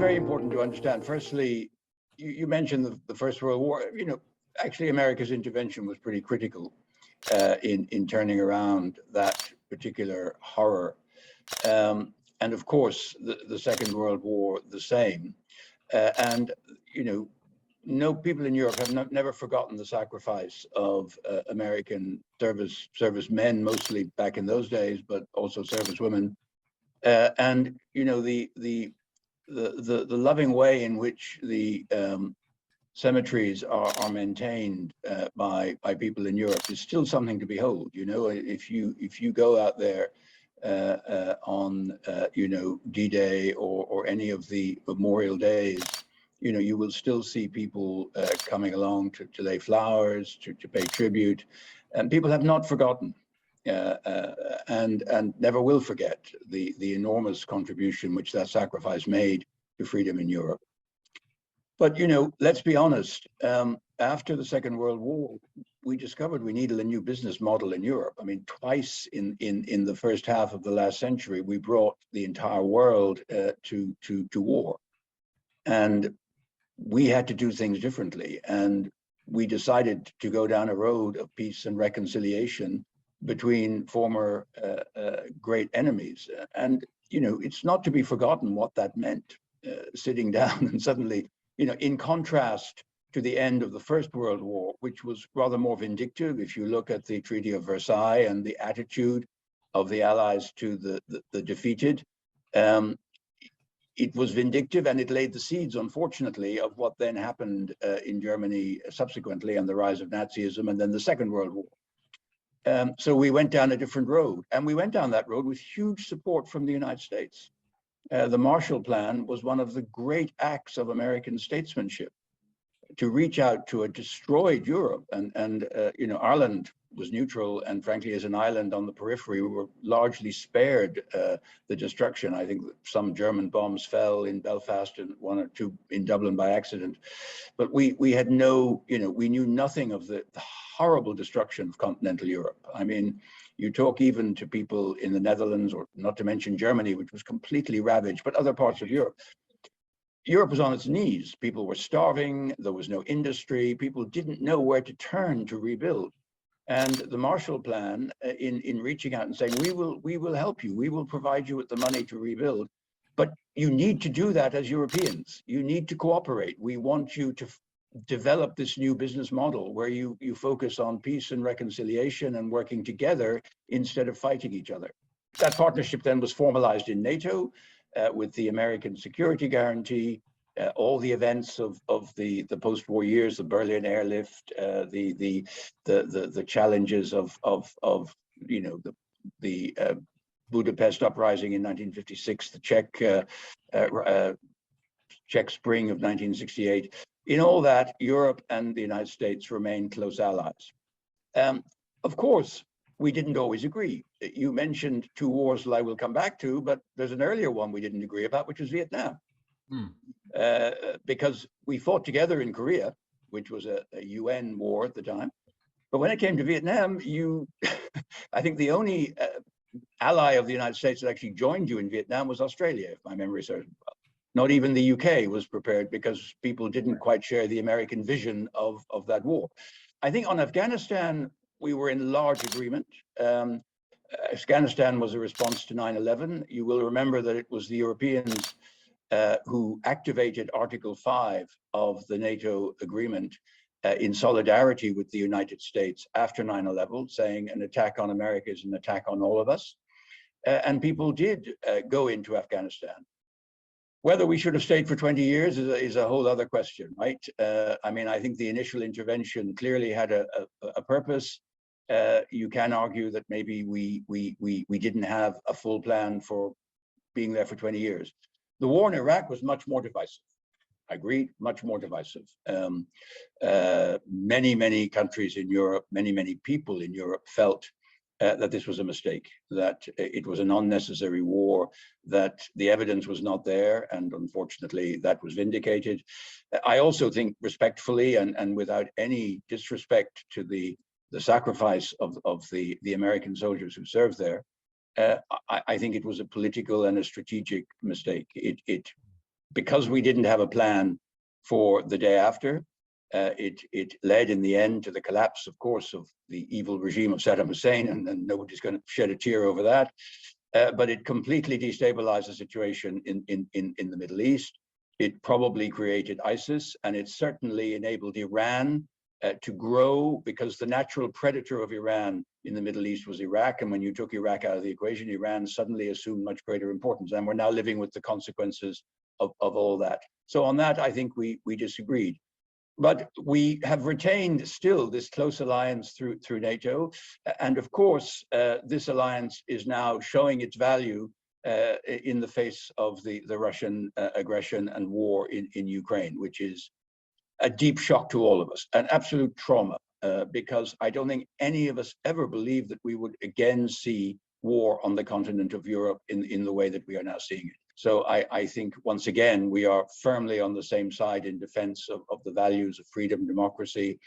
very important to understand. Firstly, you mentioned the First World War. You know, actually, America's intervention was pretty critical in turning around that particular horror. And of course, the Second World War, the same. And, you know, no people in Europe have never forgotten the sacrifice of American servicemen, mostly back in those days, but also servicewomen. And, you know, the loving way in which the cemeteries are maintained by people in Europe is still something to behold. You know, if you go out there on you know, D-Day or any of the memorial days, you know, you will still see people coming along to lay flowers, to pay tribute, and people have not forgotten and never will forget the enormous contribution which that sacrifice made to freedom in Europe. But, you know, let's be honest, after the Second World War, we discovered we needed a new business model in Europe. I mean, twice in the first half of the last century, we brought the entire world to war. And we had to do things differently. And we decided to go down a road of peace and reconciliation between former great enemies. And, you know, it's not to be forgotten what that meant, sitting down and suddenly, you know, in contrast to the end of the First World War, which was rather more vindictive. If you look at the Treaty of Versailles and the attitude of the Allies to the defeated, it was vindictive, and it laid the seeds, unfortunately, of what then happened in Germany subsequently, and the rise of Nazism, and then the Second World War. So we went down a different road, and we went down that road with huge support from the United States. The Marshall Plan was one of the great acts of American statesmanship to reach out to a destroyed Europe. And you know, Ireland was neutral, and frankly, as an island on the periphery, we were largely spared the destruction. I think some German bombs fell in Belfast and one or two in Dublin by accident. But we had no, you know, we knew nothing of the horrible destruction of continental Europe. I mean, you talk even to people in the Netherlands, or not to mention Germany, which was completely ravaged, but other parts of Europe. Europe was on its knees. People were starving. There was no industry. People didn't know where to turn to rebuild. And the Marshall Plan, in reaching out and saying, we will help you. We will provide you with the money to rebuild. But you need to do that as Europeans. You need to cooperate. We want you to develop this new business model where you focus on peace and reconciliation and working together instead of fighting each other. That partnership then was formalized in Nato with the American security guarantee, all the events of the post-war years, the Berlin airlift, the challenges of you know, the Budapest uprising in 1956, the Czech Spring of 1968. In all that, Europe and the United States remain close allies. Of course, we didn't always agree. You mentioned two wars that I will come back to, but there's an earlier one we didn't agree about, which was Vietnam. Because we fought together in Korea, which was a UN war at the time. But when it came to Vietnam, I think the only ally of the United States that actually joined you in Vietnam was Australia, if my memory serves me well. Not even the UK was prepared because people didn't quite share the American vision of that war. I think on Afghanistan, we were in large agreement. Afghanistan was a response to 9/11. You will remember that it was the Europeans who activated Article 5 of the NATO agreement in solidarity with the United States after 9/11, saying an attack on America is an attack on all of us. And people did go into Afghanistan. Whether we should have stayed for 20 years is a whole other question, right? I mean, I think the initial intervention clearly had a purpose. You can argue that maybe we didn't have a full plan for being there for 20 years. The war in Iraq was much more divisive. I agree, much more divisive. Many countries in Europe, many people in Europe felt that this was a mistake, that it was an unnecessary war, that the evidence was not there, and unfortunately that was vindicated. I also think respectfully and without any disrespect to the sacrifice of the American soldiers who served there, I think it was a political and a strategic mistake. It because we didn't have a plan for the day after, it led in the end to the collapse, of course, of the evil regime of Saddam Hussein, and nobody's going to shed a tear over that. But it completely destabilized the situation in the Middle East. It probably created ISIS, and it certainly enabled Iran to grow, because the natural predator of Iran in the Middle East was Iraq. And when you took Iraq out of the equation, Iran suddenly assumed much greater importance. And we're now living with the consequences of all that. So on that, I think we disagreed. But we have retained still this close alliance through NATO. And of course, this alliance is now showing its value in the face of the Russian aggression and war in Ukraine, which is a deep shock to all of us, an absolute trauma, because I don't think any of us ever believed that we would again see war on the continent of Europe in the way that we are now seeing it. So I think, once again, we are firmly on the same side in defense of the values of freedom, democracy,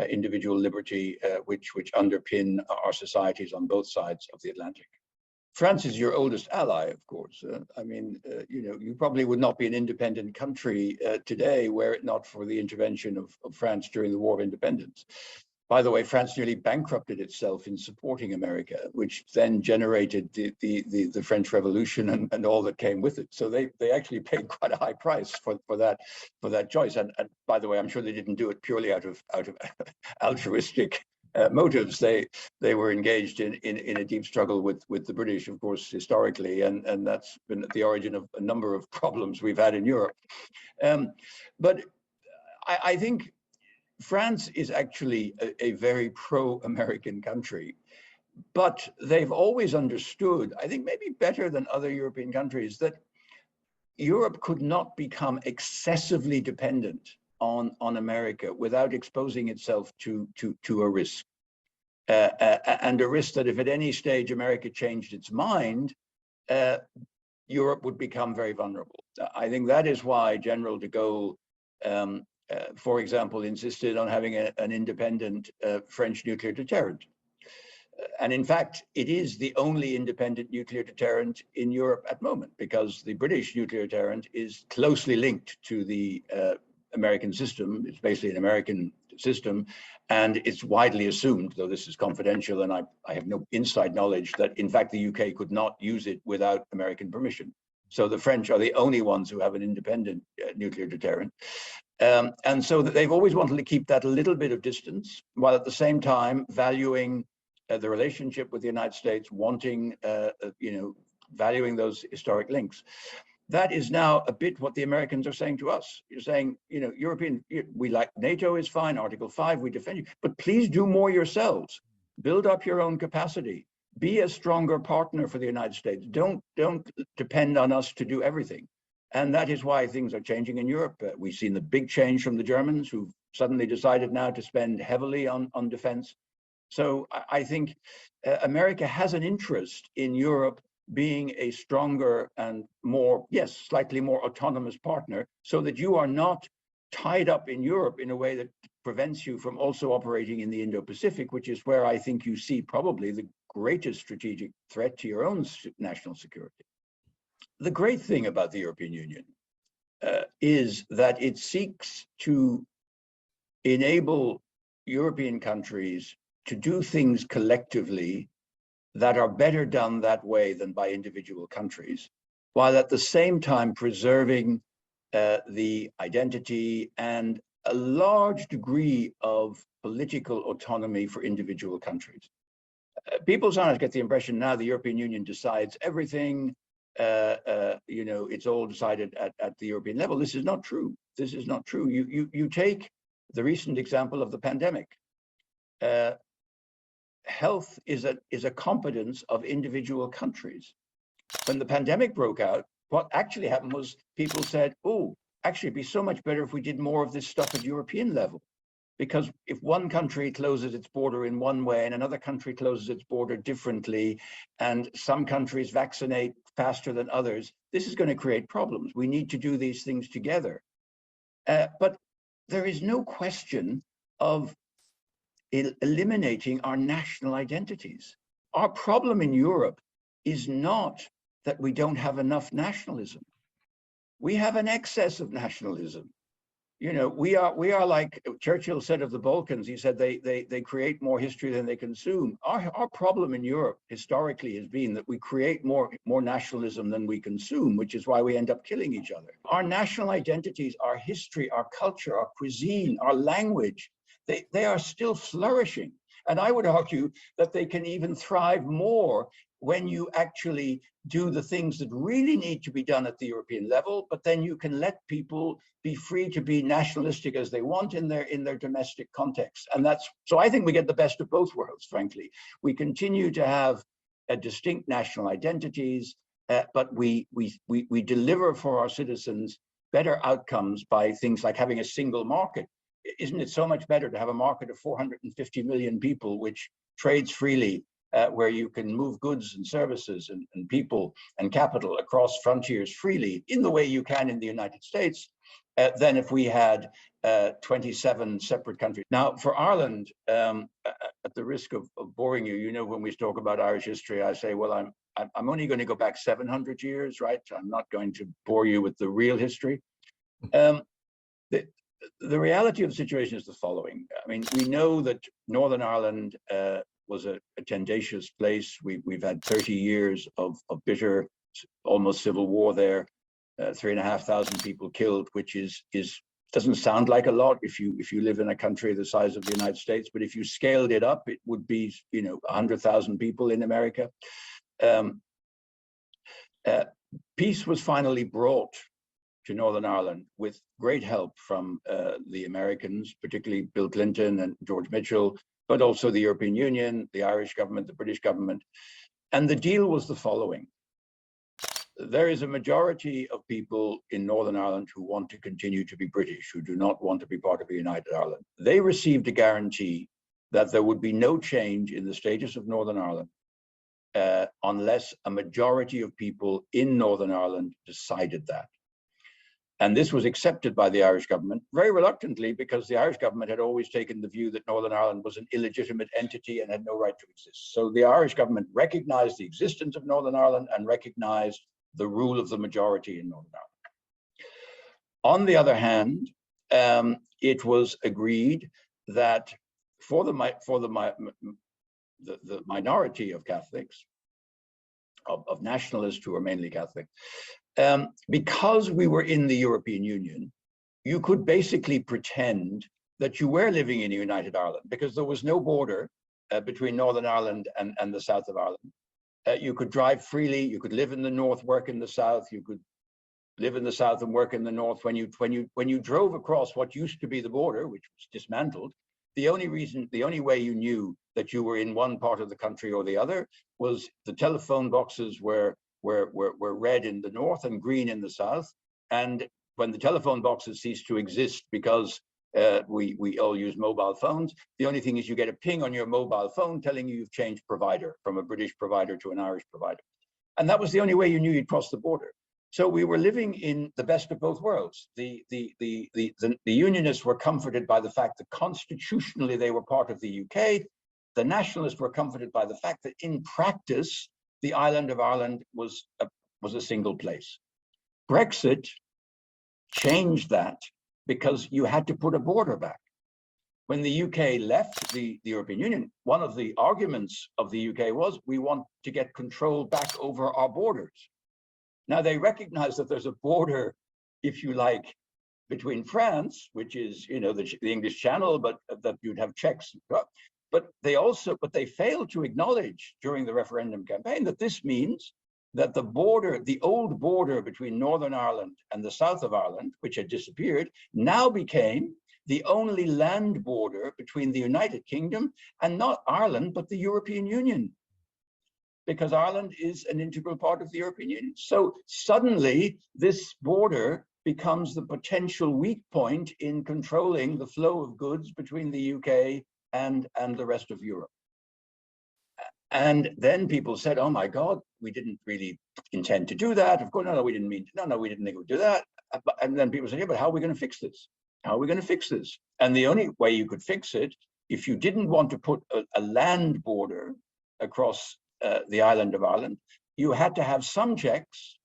individual liberty, which underpin our societies on both sides of the Atlantic. France is your oldest ally, of course. I mean, you probably would not be an independent country today were it not for the intervention of France during the War of Independence. By the way, France nearly bankrupted itself in supporting America, which then generated the French Revolution and all that came with it. So they actually paid quite a high price for that choice. And by the way, I'm sure they didn't do it purely out of altruistic motives. They were engaged in a deep struggle with the British, of course, historically, and that's been at the origin of a number of problems we've had in Europe. But I think France is actually a very pro-American country, but they've always understood, I think maybe better than other European countries, that Europe could not become excessively dependent on America without exposing itself to a risk. And a risk that if at any stage America changed its mind, Europe would become very vulnerable. I think that is why General de Gaulle, for example, insisted on having an independent French nuclear deterrent. And in fact, it is the only independent nuclear deterrent in Europe at the moment, because the British nuclear deterrent is closely linked to the American system. It's basically an American system, and it's widely assumed, though this is confidential and I have no inside knowledge, that in fact the UK could not use it without American permission. So the French are the only ones who have an independent nuclear deterrent. And so that they've always wanted to keep that little bit of distance, while at the same time valuing the relationship with the United States, wanting, valuing those historic links. That is now a bit what the Americans are saying to us. You're saying, we like NATO is fine, Article 5, we defend you, but please do more yourselves. Build up your own capacity. Be a stronger partner for the United States. Don't depend on us to do everything. And that is why things are changing in Europe. We've seen the big change from the Germans, who've suddenly decided now to spend heavily on defense. So I think America has an interest in Europe being a stronger and more, yes, slightly more autonomous partner, so that you are not tied up in Europe in a way that prevents you from also operating in the Indo-Pacific, which is where I think you see probably the greatest strategic threat to your own national security. The great thing about the European Union is that it seeks to enable European countries to do things collectively that are better done that way than by individual countries, while at the same time preserving the identity and a large degree of political autonomy for individual countries. People sometimes get the impression now the European Union decides everything, it's all decided at the European level. This is not true. This is not true. You take the recent example of the pandemic. Health is a competence of individual countries. When the pandemic broke out, what actually happened was people said, oh, actually it'd be so much better if we did more of this stuff at European level. Because if one country closes its border in one way and another country closes its border differently, and some countries vaccinate faster than others, this is going to create problems. We need to do these things together. But there is no question of eliminating our national identities. Our problem in Europe is not that we don't have enough nationalism. we have an excess of nationalism. You know, we are like Churchill said of the Balkans. He said they create more history than they consume. Our problem in Europe historically has been that we create more nationalism than we consume, which is why we end up killing each other. Our national identities, our history, our culture, our cuisine, our language, they are still flourishing. And I would argue that they can even thrive more when you actually do the things that really need to be done at the European level, but then you can let people be free to be nationalistic as they want in their domestic context. And so I think we get the best of both worlds, frankly. We continue to have distinct national identities, but we deliver for our citizens better outcomes by things like having a single market. Isn't it so much better to have a market of 450 million people which trades freely, where you can move goods and services and people and capital across frontiers freely in the way you can in the United States, than if we had 27 separate countries. Now, for Ireland, at the risk of boring you, you know, when we talk about Irish history, I say, well, I'm only going to go back 700 years, right? I'm not going to bore you with the real history. The reality of the situation is the following. I mean, we know that Northern Ireland was a tendacious place. We've had 30 years of bitter, almost civil war there. 3,500 people killed, which doesn't sound like a lot if you live in a country the size of the United States, but if you scaled it up, it would be 100,000 people in America. Peace was finally brought to Northern Ireland with great help from the Americans, particularly Bill Clinton and George Mitchell, but also the European Union, the Irish government, the British government. And the deal was the following. There is a majority of people in Northern Ireland who want to continue to be British, who do not want to be part of a united Ireland. They received a guarantee that there would be no change in the status of Northern Ireland unless a majority of people in Northern Ireland decided that. And this was accepted by the Irish government very reluctantly, because the Irish government had always taken the view that Northern Ireland was an illegitimate entity and had no right to exist. So the Irish government recognized the existence of Northern Ireland and recognized the rule of the majority in Northern Ireland. On the other hand, it was agreed that for the minority of Catholics, of nationalists who are mainly Catholic, because we were in the European Union, you could basically pretend that you were living in a united Ireland, because there was no border between Northern Ireland and the south of Ireland. You could drive freely, you could live in the north, work in the south, you could live in the south and work in the north. When you drove across what used to be the border, which was dismantled, the only way you knew that you were in one part of the country or the other was the telephone boxes were red in the north and green in the south. And when the telephone boxes ceased to exist because we all use mobile phones, the only thing is you get a ping on your mobile phone telling you you've changed provider from a British provider to an Irish provider. And that was the only way you knew you'd cross the border. So we were living in the best of both worlds. The Unionists were comforted by the fact that constitutionally they were part of the UK. The Nationalists were comforted by the fact that in practice, the island of Ireland was a single place. Brexit changed that because you had to put a border back. When the UK left the European Union, one of the arguments of the UK was, we want to get control back over our borders. Now they recognize that there's a border, if you like, between France, which is, the English Channel, but that you'd have checks. But they failed to acknowledge during the referendum campaign that this means that the old border between Northern Ireland and the south of Ireland, which had disappeared, now became the only land border between the United Kingdom and not Ireland, but the European Union, because Ireland is an integral part of the European Union. So suddenly this border becomes the potential weak point in controlling the flow of goods between the UK and the rest of Europe. And then people said, oh my God, we didn't really intend to do that. Of course, no, we didn't mean to, no, we didn't think we'd do that. And then people said, yeah, but how are we going to fix this? How are we going to fix this? And the only way you could fix it, if you didn't want to put a land border across the island of Ireland, you had to have some checks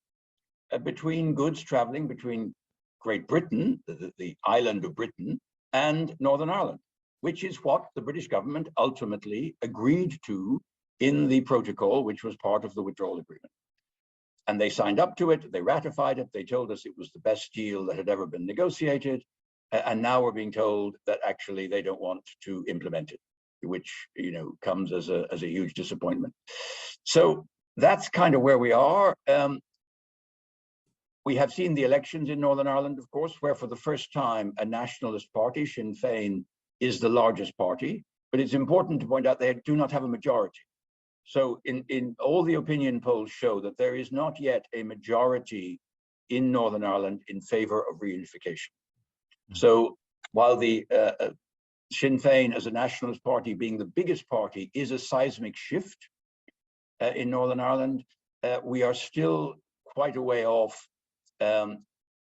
between goods traveling between Great Britain, the island of Britain, and Northern Ireland, which is what the British government ultimately agreed to in the protocol, which was part of the withdrawal agreement. And they signed up to it, they ratified it, they told us it was the best deal that had ever been negotiated, and now we're being told that actually they don't want to implement it, which, you know, comes as a huge disappointment. So that's kind of where we are. We have seen the elections in Northern Ireland, of course, where for the first time a nationalist party, Sinn Féin, is the largest party, but it's important to point out they do not have a majority. So in all the opinion polls show that there is not yet a majority in Northern Ireland in favor of reunification. So while the Sinn Féin as a nationalist party being the biggest party is a seismic shift in Northern Ireland, we are still quite a way off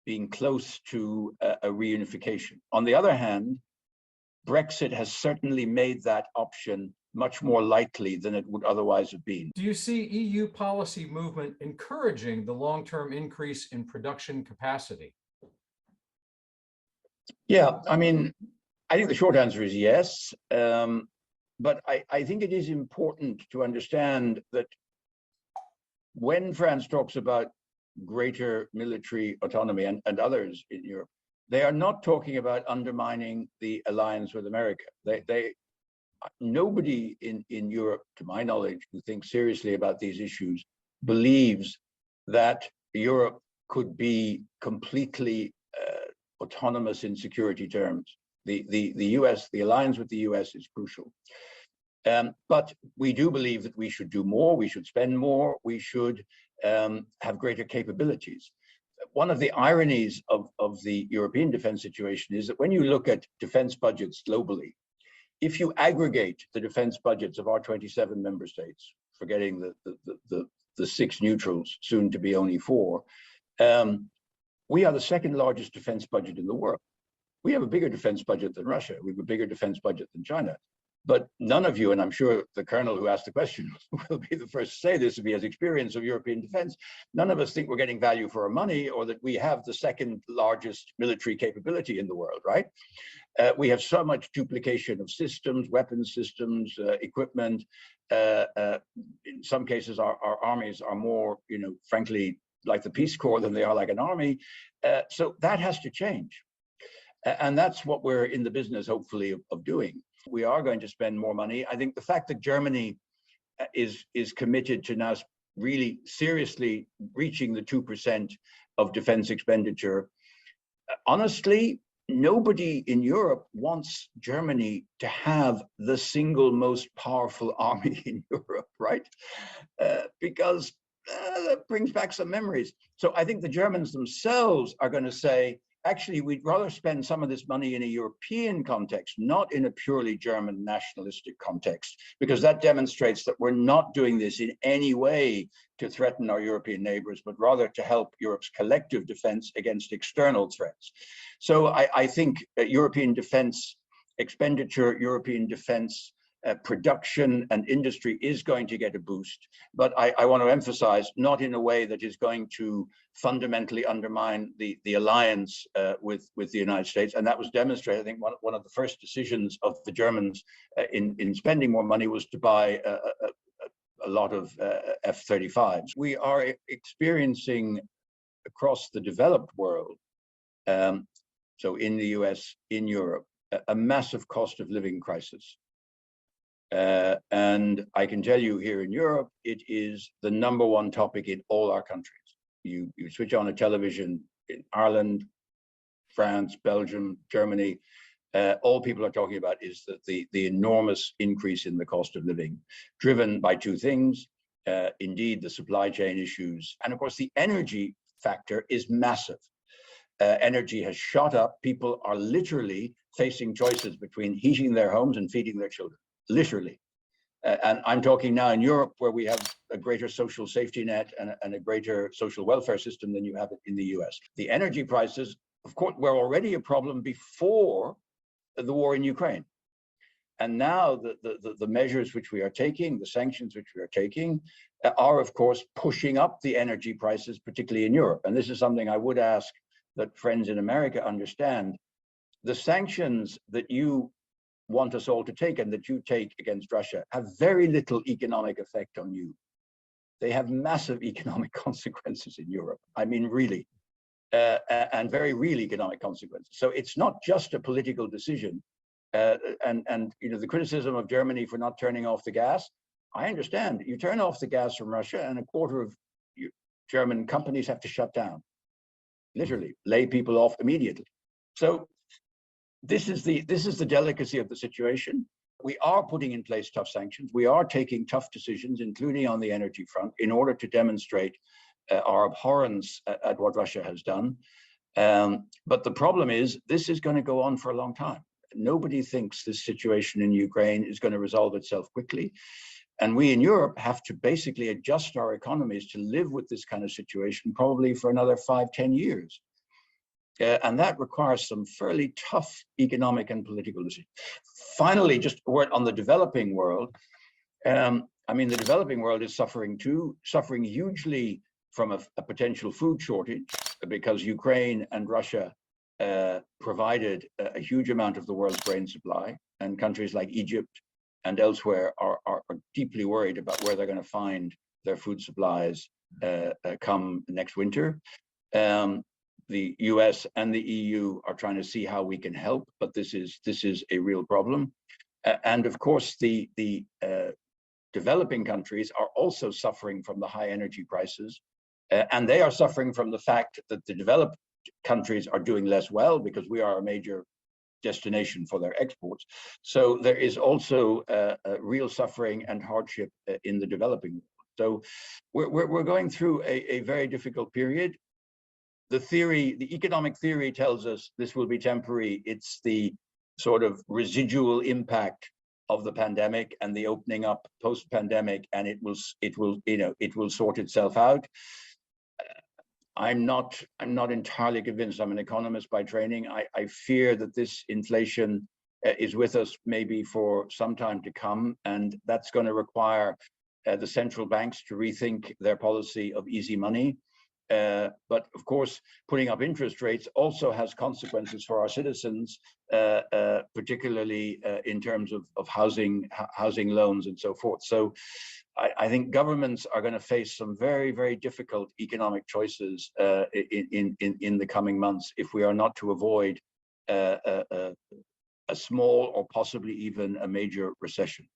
being close to a reunification. On the other hand, Brexit has certainly made that option much more likely than it would otherwise have been. Do you see EU policy movement encouraging the long-term increase in production capacity? Yeah, I mean, I think the short answer is yes. But I think it is important to understand that when France talks about greater military autonomy and others in Europe, they are not talking about undermining the alliance with America. Nobody in Europe, to my knowledge, who thinks seriously about these issues believes that Europe could be completely autonomous in security terms. The US, the alliance with the US is crucial. But we do believe that we should do more, we should spend more, we should have greater capabilities. One of the ironies of the European defense situation is that when you look at defense budgets globally, if you aggregate the defense budgets of our 27 member states, forgetting the 6 neutrals, soon to be only 4, we are the second largest defense budget in the world. We have a bigger defense budget than Russia. We have a bigger defense budget than China. But none of you, and I'm sure the colonel who asked the question will be the first to say this if he has experience of European defense, none of us think we're getting value for our money or that we have the second largest military capability in the world, right? We have so much duplication of systems, weapons systems, equipment. In some cases, our armies are more, you know, frankly, like the Peace Corps than they are like an army. So that has to change. And that's what we're in the business, hopefully, of doing. We are going to spend more money. I think the fact that Germany is committed to now really seriously reaching the 2% of defense expenditure, honestly, nobody in Europe wants Germany to have the single most powerful army in Europe, right? Because that brings back some memories. So I think the Germans themselves are going to say, actually, we'd rather spend some of this money in a European context, not in a purely German nationalistic context, because that demonstrates that we're not doing this in any way to threaten our European neighbors, but rather to help Europe's collective defense against external threats. So I think European defense expenditure, European defense production and industry is going to get a boost, but I want to emphasize not in a way that is going to fundamentally undermine the alliance with the United States. And that was demonstrated. I think one of the first decisions of the Germans in spending more money was to buy a lot of F-35s. We are experiencing across the developed world, so in the US, in Europe, a massive cost of living crisis. And I can tell you here in Europe, it is the #1 topic in all our countries. You switch on a television in Ireland, France, Belgium, Germany, all people are talking about is that the enormous increase in the cost of living, driven by 2 things, indeed the supply chain issues, and of course the energy factor is massive. Energy has shot up. People are literally facing choices between heating their homes and feeding their children. Literally. And I'm talking now in Europe, where we have a greater social safety net and a greater social welfare system than you have in the US. The energy prices, of course, were already a problem before the war in Ukraine. And now the measures which we are taking, the sanctions which we are taking, are of course pushing up the energy prices, particularly in Europe. And this is something I would ask that friends in America understand. The sanctions that you want us all to take and that you take against Russia have very little economic effect on you. They have massive economic consequences in Europe. I mean, really, and very real economic consequences. So it's not just a political decision. And you know, the criticism of Germany for not turning off the gas, I understand. You turn off the gas from Russia and a quarter of German companies have to shut down, literally lay people off immediately. So this is the delicacy of the situation. We are putting in place tough sanctions. We are taking tough decisions, including on the energy front, in order to demonstrate our abhorrence at what Russia has done. But the problem is, this is going to go on for a long time. Nobody thinks this situation in Ukraine is going to resolve itself quickly. And we in Europe have to basically adjust our economies to live with this kind of situation, probably for another 5-10 years. And that requires some fairly tough economic and political decisions. Finally, just a word on the developing world. I mean, the developing world is suffering too, suffering hugely from a potential food shortage, because Ukraine and Russia provided a huge amount of the world's grain supply, and countries like Egypt and elsewhere are deeply worried about where they're going to find their food supplies come next winter. The US and the EU are trying to see how we can help, but this is a real problem. And of course, the developing countries are also suffering from the high energy prices, and they are suffering from the fact that the developed countries are doing less well because we are a major destination for their exports. So there is also real suffering and hardship in the developing world. So we're going through a very difficult period. The economic theory tells us this will be temporary. It's the sort of residual impact of the pandemic and the opening up post-pandemic, and it will sort itself out. I'm not entirely convinced. I'm an economist by training. I fear that this inflation is with us maybe for some time to come, and that's going to require the central banks to rethink their policy of easy money. But of course, putting up interest rates also has consequences for our citizens, particularly in terms of housing loans and so forth. So I think governments are going to face some very, very difficult economic choices in the coming months if we are not to avoid a small or possibly even a major recession.